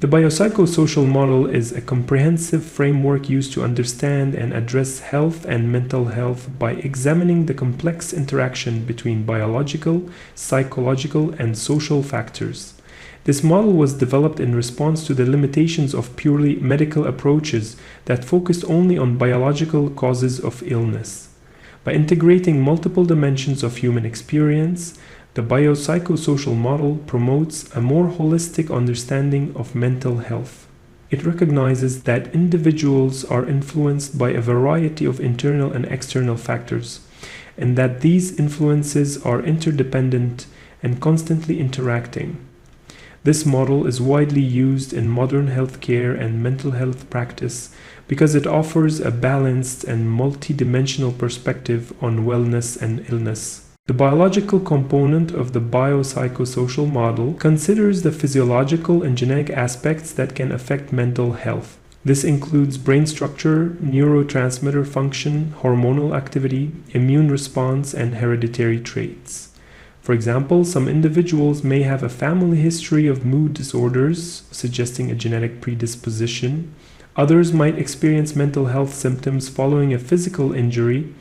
The biopsychosocial model is a comprehensive framework used to understand and address health and mental health by examining the complex interaction between biological, psychological, and social factors. This model was developed in response to the limitations of purely medical approaches that focused only on biological causes of illness. By integrating multiple dimensions of human experience, the biopsychosocial model promotes a more holistic understanding of mental health. It recognizes that individuals are influenced by a variety of internal and external factors, and that these influences are interdependent and constantly interacting. This model is widely used in modern healthcare and mental health practice because it offers a balanced and multidimensional perspective on wellness and illness. The biological component of the biopsychosocial model considers the physiological and genetic aspects that can affect mental health. This includes brain structure, neurotransmitter function, hormonal activity, immune response, and hereditary traits. For example, some individuals may have a family history of mood disorders, suggesting a genetic predisposition. Others might experience mental health symptoms following a physical injury,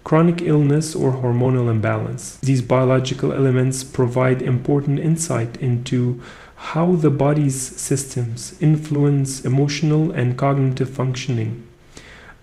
chronic illness, or hormonal imbalance. These biological elements provide important insight into how the body's systems influence emotional and cognitive functioning.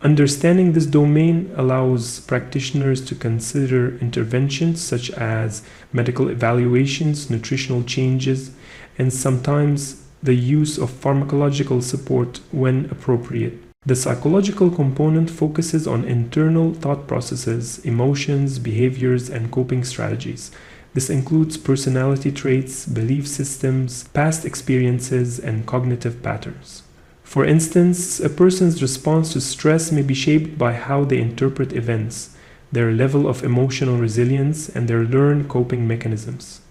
Understanding this domain allows practitioners to consider interventions such as medical evaluations, nutritional changes, and sometimes the use of pharmacological support when appropriate. The psychological component focuses on internal thought processes, emotions, behaviors, and coping strategies. This includes personality traits, belief systems, past experiences, and cognitive patterns. For instance, a person's response to stress may be shaped by how they interpret events, their level of emotional resilience, and their learned coping mechanisms.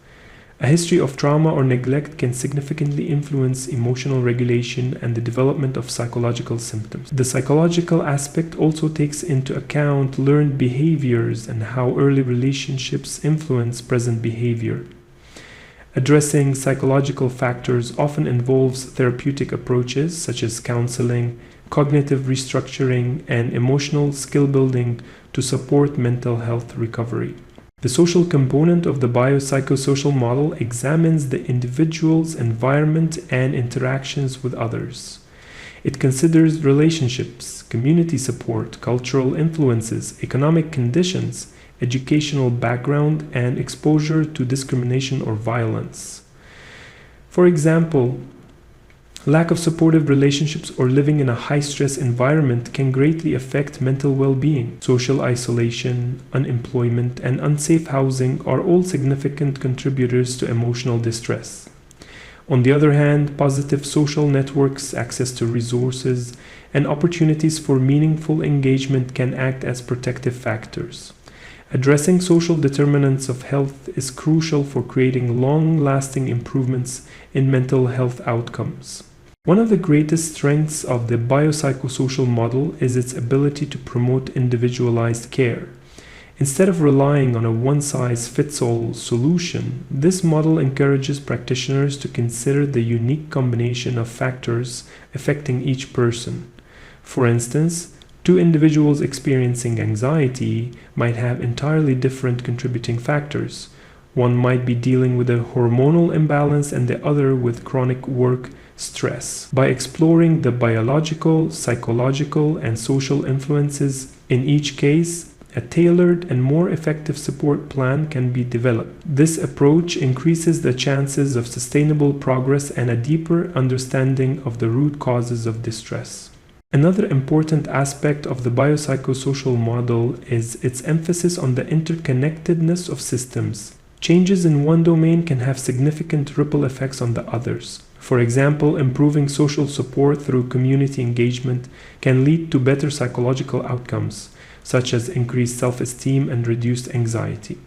A history of trauma or neglect can significantly influence emotional regulation and the development of psychological symptoms. The psychological aspect also takes into account learned behaviors and how early relationships influence present behavior. Addressing psychological factors often involves therapeutic approaches such as counseling, cognitive restructuring, and emotional skill building to support mental health recovery. The social component of the biopsychosocial model examines the individual's environment and interactions with others. It considers relationships, community support, cultural influences, economic conditions, educational background, and exposure to discrimination or violence. For example, lack of supportive relationships or living in a high-stress environment can greatly affect mental well-being. Social isolation, unemployment, and unsafe housing are all significant contributors to emotional distress. On the other hand, positive social networks, access to resources, and opportunities for meaningful engagement can act as protective factors. Addressing social determinants of health is crucial for creating long-lasting improvements in mental health outcomes. One of the greatest strengths of the biopsychosocial model is its ability to promote individualized care. Instead of relying on a one-size-fits-all solution, this model encourages practitioners to consider the unique combination of factors affecting each person. For instance, two individuals experiencing anxiety might have entirely different contributing factors. One might be dealing with a hormonal imbalance and the other with chronic work stress. By exploring the biological, psychological, and social influences in each case, a tailored and more effective support plan can be developed. This approach increases the chances of sustainable progress and a deeper understanding of the root causes of distress. Another important aspect of the biopsychosocial model is its emphasis on the interconnectedness of systems. Changes in one domain can have significant ripple effects on the others. For example, improving social support through community engagement can lead to better psychological outcomes, such as increased self-esteem and reduced anxiety.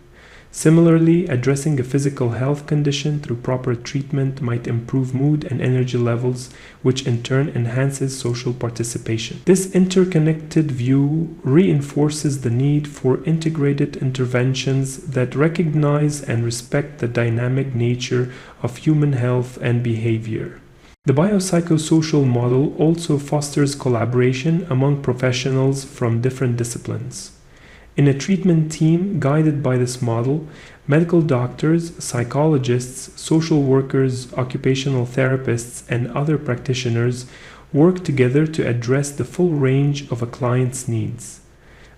Similarly, addressing a physical health condition through proper treatment might improve mood and energy levels, which in turn enhances social participation. This interconnected view reinforces the need for integrated interventions that recognize and respect the dynamic nature of human health and behavior. The biopsychosocial model also fosters collaboration among professionals from different disciplines. In a treatment team guided by this model, medical doctors, psychologists, social workers, occupational therapists, and other practitioners work together to address the full range of a client's needs.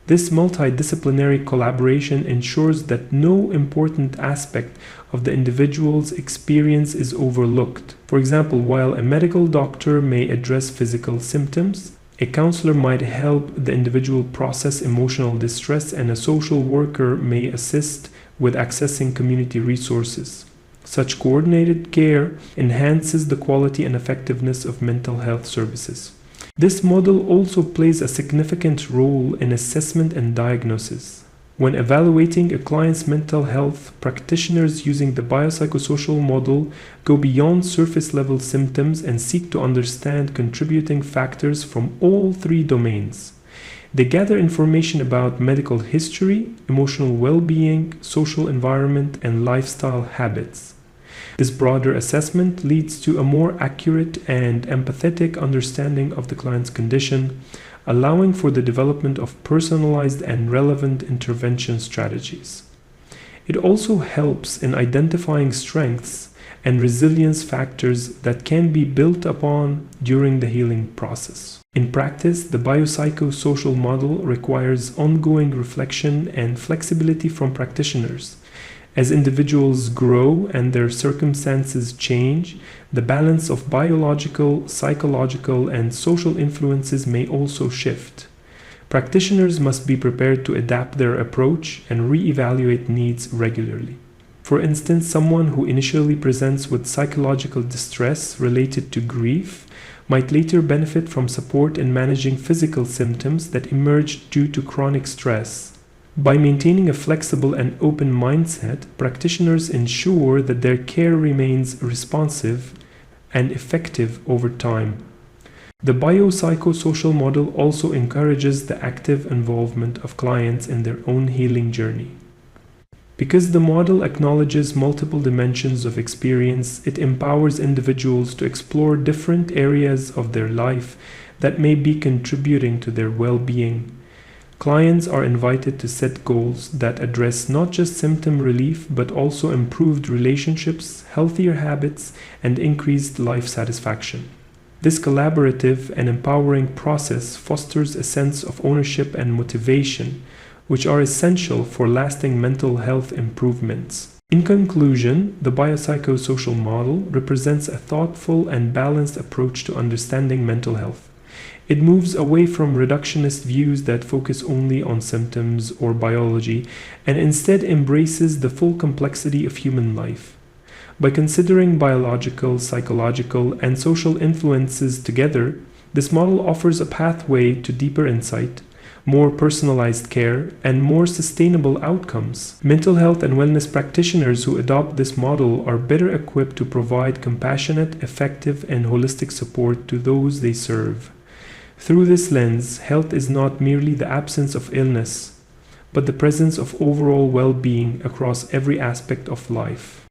This multidisciplinary collaboration ensures that no important aspect of the individual's experience is overlooked. For example, while a medical doctor may address physical symptoms, a counselor might help the individual process emotional distress, and a social worker may assist with accessing community resources. Such coordinated care enhances the quality and effectiveness of mental health services. This model also plays a significant role in assessment and diagnosis. When evaluating a client's mental health, practitioners using the biopsychosocial model go beyond surface-level symptoms and seek to understand contributing factors from all three domains. They gather information about medical history, emotional well-being, social environment, and lifestyle habits. This broader assessment leads to a more accurate and empathetic understanding of the client's condition, allowing for the development of personalized and relevant intervention strategies. It also helps in identifying strengths and resilience factors that can be built upon during the healing process. In practice, the biopsychosocial model requires ongoing reflection and flexibility from practitioners. As individuals grow and their circumstances change, the balance of biological, psychological, and social influences may also shift. Practitioners must be prepared to adapt their approach and re-evaluate needs regularly. For instance, someone who initially presents with psychological distress related to grief might later benefit from support in managing physical symptoms that emerged due to chronic stress. By maintaining a flexible and open mindset, practitioners ensure that their care remains responsive and effective over time. The biopsychosocial model also encourages the active involvement of clients in their own healing journey. Because the model acknowledges multiple dimensions of experience, it empowers individuals to explore different areas of their life that may be contributing to their well-being. Clients are invited to set goals that address not just symptom relief, but also improved relationships, healthier habits, and increased life satisfaction. This collaborative and empowering process fosters a sense of ownership and motivation, which are essential for lasting mental health improvements. In conclusion, the biopsychosocial model represents a thoughtful and balanced approach to understanding mental health. It moves away from reductionist views that focus only on symptoms or biology and instead embraces the full complexity of human life. By considering biological, psychological, and social influences together, this model offers a pathway to deeper insight, more personalized care, and more sustainable outcomes. Mental health and wellness practitioners who adopt this model are better equipped to provide compassionate, effective, and holistic support to those they serve. Through this lens, health is not merely the absence of illness, but the presence of overall well-being across every aspect of life.